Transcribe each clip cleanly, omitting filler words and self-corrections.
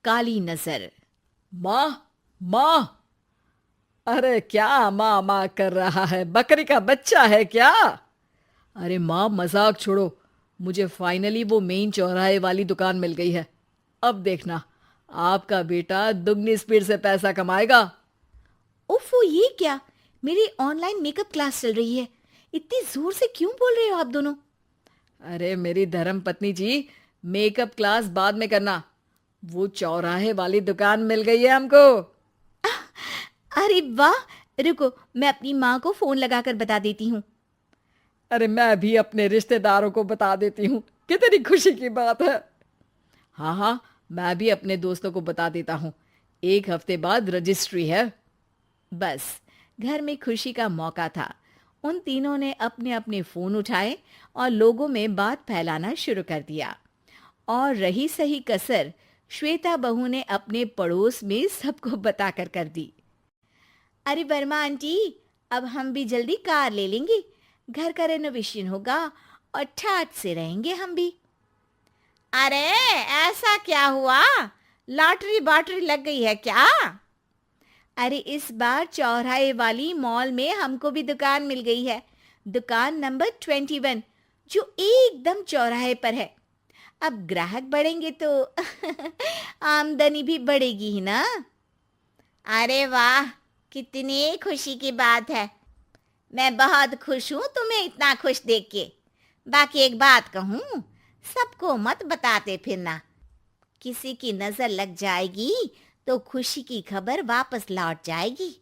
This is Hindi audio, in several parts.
काली नजर। माँ, माँ। अरे क्या माँ माँ कर रहा है? बकरी का बच्चा है क्या? अरे माँ, मजाक छोड़ो। मुझे फाइनली वो मेन चौराहे वाली दुकान मिल गई है। अब देखना, आपका बेटा दुगनी स्पीड से पैसा कमाएगा। ओफो, ये क्या? मेरी ऑनलाइन मेकअप क्लास चल रही है। इतनी जोर से क्यों बोल रहे हो आप दोनों? अरे मेरी धर्म पत्नी जी, मेकअप क्लास बाद में करना। वो चौराहे वाली दुकान मिल गई है हमको। अरे वाह! रुको, मैं अपनी माँ को फोन लगाकर बता देती हूँ। अरे मैं भी अपने रिश्तेदारों को बता देती हूँ। कितनी खुशी की बात है। हाँ हाँ, मैं भी अपने दोस्तों को बता देता हूँ। 1 हफ्ते बाद रजिस्ट्री है। बस, घर में खुशी का मौका था। उन तीनों ने अपने अपने फोन उठाए और लोगों में बात फैलाना शुरू कर दिया। और रही सही कसर, श्वेता बहू ने अपने पड़ोस में सबको बताकर कर दी। अरे वर्मा आंटी, अब हम भी जल्दी कार ले लेंगे। घर का रेनोवेशन होगा और ठाट से रहेंगे हम भी। अरे, ऐसा क्या हुआ? लॉटरी बाटरी लग गई है क्या? अरे, इस बार चौराहे वाली मॉल में हमको भी दुकान मिल गई है। दुकान नंबर 21, जो एकदम चौराहे पर है। अब ग्राहक बढ़ेंगे तो आमदनी भी बढ़ेगी ही ना। अरे वाह, कितनी खुशी की बात है। मैं बहुत खुश हूँ तुम्हें इतना खुश देख के। बाकी एक बात कहूँ, सबको मत बताते फिरना। किसी की नजर लग जाएगी तो खुशी की खबर वापस लौट जाएगी।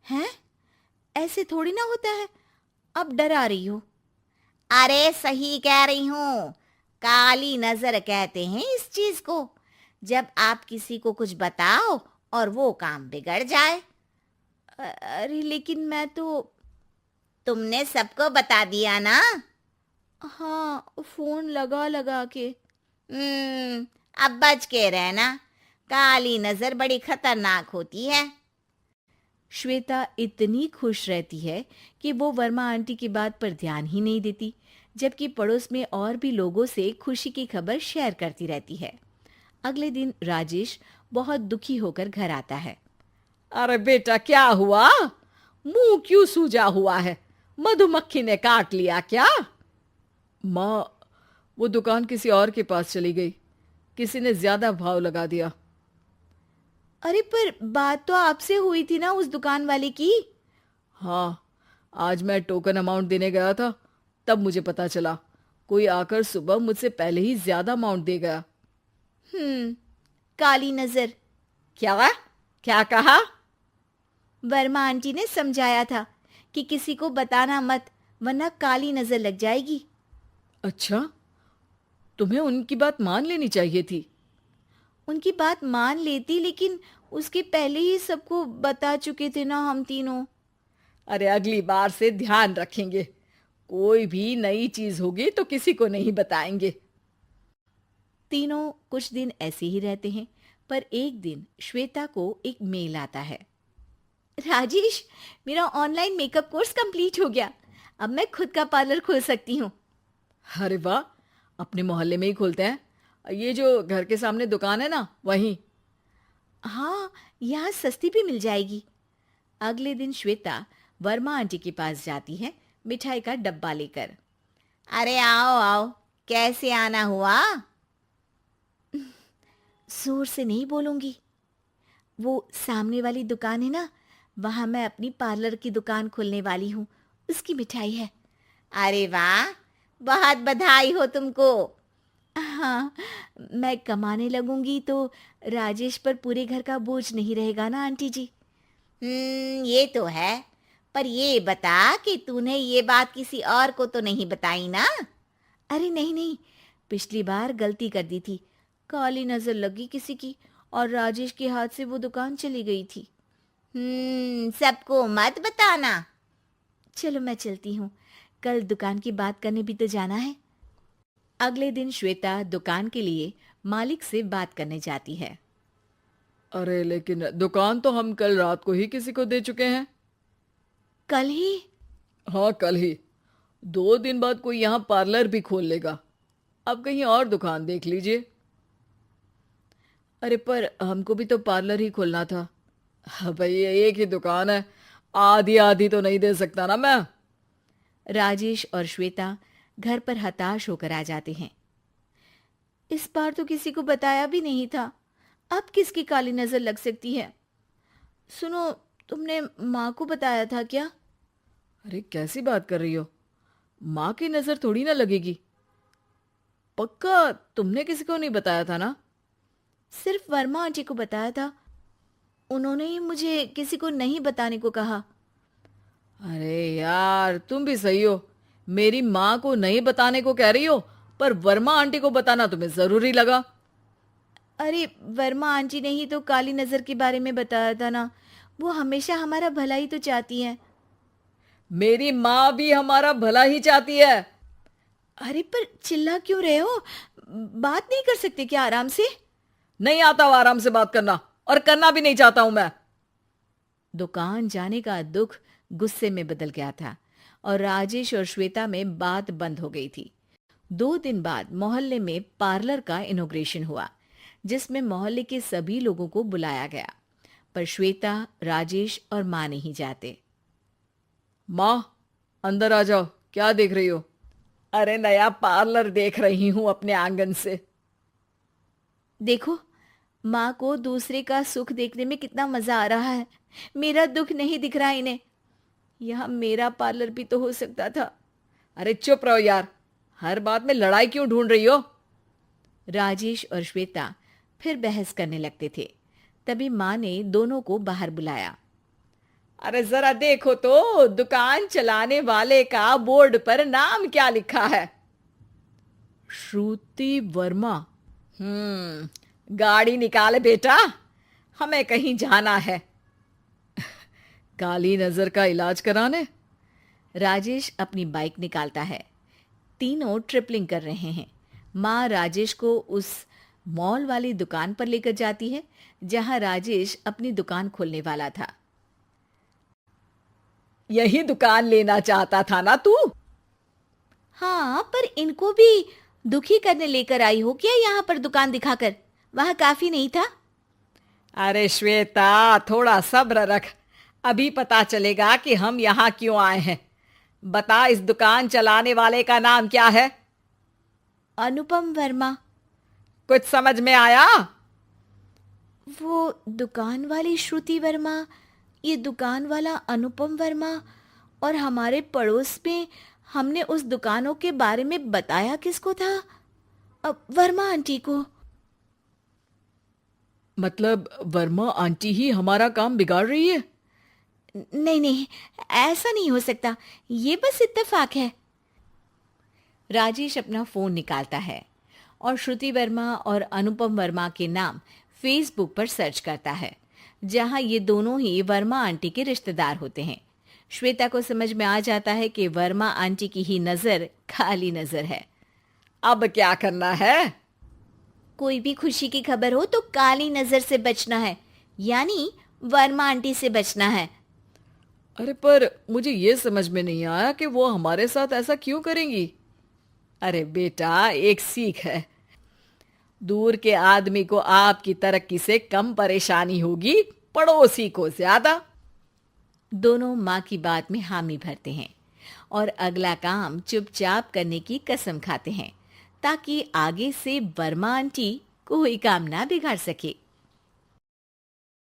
हैं? ऐसे थोड़ी ना होता है। अब डरा रही हो। अरे सही कह रही हूँ। काली नजर कहते हैं इस चीज को, जब आप किसी को कुछ बताओ और वो काम बिगड़ जाए। अरे लेकिन मैं तो। तुमने सबको बता दिया ना? हाँ, फोन लगा लगा के। अब बच के रहना। काली नजर बड़ी खतरनाक होती है। श्वेता इतनी खुश रहती है कि वो वर्मा आंटी की बात पर ध्यान ही नहीं देती, जबकि पड़ोस में और भी लोगों से खुशी की खबर शेयर करती रहती है। अगले दिन राजेश बहुत दुखी होकर घर आता है। अरे बेटा, क्या हुआ? मुंह क्यों सूजा हुआ है? मधुमक्खी ने काट लिया क्या? माँ, वो दुकान किसी और के पास चली गई। किसी ने ज्यादा भाव लगा दिया। अरे पर बात तो आपसे हुई थी ना उस दुकान वाले की। हाँ, आज मैं टोकन अमाउंट देने गया था, तब मुझे पता चला। कोई आकर सुबह मुझसे पहले ही ज्यादा अमाउंट दे गया। हम्म, काली नजर। क्या? क्या कहा? वर्मा आंटी ने समझाया था कि किसी को बताना मत, वरना काली नजर लग जाएगी। अच्छा, तुम्हें उनकी बात मान लेनी चाहिए थी। उनकी बात मान लेती, लेकिन उसके पहले ही सबको बता चुके थे ना हम तीनों। अरे अगली बार से ध्यान रखेंगे। कोई भी नई चीज होगी तो किसी को नहीं बताएंगे। तीनों कुछ दिन ऐसे ही रहते हैं, पर एक दिन श्वेता को एक मेल आता है। राजेश, मेरा ऑनलाइन मेकअप कोर्स कंप्लीट हो गया। अब मैं खुद का पार्लर खोल सकती हूँ। अरे वाह, अपने मोहल्ले में ही खोलते हैं। ये जो घर के सामने दुकान है ना, वहीं। हाँ, यहाँ सस्ती भी मिल जाएगी। अगले दिन श्वेता वर्मा आंटी के पास जाती है, मिठाई का डब्बा लेकर। अरे आओ आओ, कैसे आना हुआ? जोर से नहीं बोलूंगी। वो सामने वाली दुकान है ना, वहां मैं अपनी पार्लर की दुकान खोलने वाली हूँ। उसकी मिठाई है। अरे वाह, बहुत बधाई हो तुमको। हाँ, मैं कमाने लगूंगी तो राजेश पर पूरे घर का बोझ नहीं रहेगा ना आंटी जी। ये तो है। पर ये बता कि तूने ये बात किसी और को तो नहीं बताई ना? अरे नहीं नहीं, पिछली बार गलती कर दी थी। काली नजर लगी किसी की और राजेश के हाथ से वो दुकान चली गई थी। सबको मत बताना। चलो मैं चलती हूँ, कल दुकान की बात करने भी तो जाना है। अगले दिन श्वेता दुकान के लिए मालिक से बात करने जाती है। अरे लेकिन दुकान तो हम कल रात को ही किसी को दे चुके हैं। कल ही? हाँ, कल ही। 2 दिन बाद कोई यहाँ पार्लर भी खोल लेगा। अब कहीं और दुकान देख लीजिए। अरे पर हमको भी तो पार्लर ही खोलना था। हाँ भाई, एक ही दुकान है, आधी आधी तो नहीं दे सकता ना मैं। राजेश और श्वेता घर पर हताश होकर आ जाते हैं। इस बार तो किसी को बताया भी नहीं था, अब किसकी काली नजर लग सकती है। सुनो, तुमने माँ को बताया था क्या? अरे कैसी बात कर रही हो, माँ की नजर थोड़ी ना लगेगी। पक्का तुमने किसी को नहीं बताया था ना? सिर्फ वर्मा आंटी को बताया था, उन्होंने ही मुझे किसी को नहीं बताने को कहा। अरे यार, तुम भी सही हो, मेरी माँ को नहीं बताने को कह रही हो, पर वर्मा आंटी को बताना तुम्हें जरूरी लगा। अरे वर्मा आंटी ने ही तो काली नजर के बारे में बताया था ना, वो हमेशा हमारा भला ही तो चाहती हैं। मेरी माँ भी हमारा भला ही चाहती है। अरे पर चिल्ला क्यों रहे हो? बात नहीं कर सकते क्या आराम से? नहीं आता वो आराम से बात करना, और करना भी नहीं चाहता हूं मैं। दुकान जाने का दुख गुस्से में बदल गया था और राजेश और श्वेता में बात बंद हो गई थी। 2 दिन बाद मोहल्ले में पार्लर का इनॉग्रेशन हुआ, जिसमें मोहल्ले के सभी लोगों को बुलाया गया, पर श्वेता, राजेश और माँ नहीं जाते। माँ, अंदर आ जाओ, क्या देख रही हो? अरे नया पार्लर देख रही हूं अपने आंगन से। देखो, माँ को दूसरे का सुख देखने में कितना मजा आ रहा है, मेरा दुख नहीं दिख रहा इन्हें। यहाँ मेरा पार्लर भी तो हो सकता था। अरे चुप रहो यार, हर बात में लड़ाई क्यों ढूंढ रही हो? राजेश और श्वेता फिर बहस करने लगते थे। तभी माँ ने दोनों को बाहर बुलाया। अरे जरा देखो तो, दुकान चलाने वाले का बोर्ड पर नाम क्या लिखा है? श्रुति वर्मा। गाड़ी निकाले बेटा, हमें कहीं जाना है। काली नजर का इलाज कराने? राजेश अपनी बाइक निकालता है। तीनों ट्रिपलिंग कर रहे हैं। माँ राजेश को उस मॉल वाली दुकान पर लेकर जाती है जहां राजेश अपनी दुकान खोलने वाला था। यही दुकान लेना चाहता था ना तू? हाँ, पर इनको भी दुखी करने लेकर आई हो क्या यहाँ पर दुकान दिखाकर? वहां काफी नहीं था? अरे श्वेता, थोड़ा सब्र रख, अभी पता चलेगा कि हम यहाँ क्यों आए हैं। बता, इस दुकान चलाने वाले का नाम क्या है? अनुपम वर्मा। कुछ समझ में आया? वो दुकान वाली श्रुति वर्मा, ये दुकान वाला अनुपम वर्मा, और हमारे पड़ोस में हमने उस दुकानों के बारे में बताया किसको था? अब वर्मा आंटी को। मतलब वर्मा आंटी ही हमारा काम बिगाड़ रही है? नहीं नहीं, ऐसा नहीं हो सकता, ये बस इत्तेफाक है। राजेश अपना फोन निकालता है और श्रुति वर्मा और अनुपम वर्मा के नाम फेसबुक पर सर्च करता है, जहां ये दोनों ही वर्मा आंटी के रिश्तेदार होते हैं। श्वेता को समझ में आ जाता है कि वर्मा आंटी की ही नजर काली नजर है। अब क्या करना है? कोई भी खुशी की खबर हो तो काली नजर से बचना है, यानी वर्मा आंटी से बचना है। अरे पर मुझे ये समझ में नहीं आया कि वो हमारे साथ ऐसा क्यों करेंगी। अरे बेटा, एक सीख है, दूर के आदमी को आपकी तरक्की से कम परेशानी होगी, पड़ोसी को ज्यादा। दोनों माँ की बात में हामी भरते हैं और अगला काम चुपचाप करने की कसम खाते हैं, ताकि आगे से वर्मा आंटी कोई काम ना बिगाड़ सके।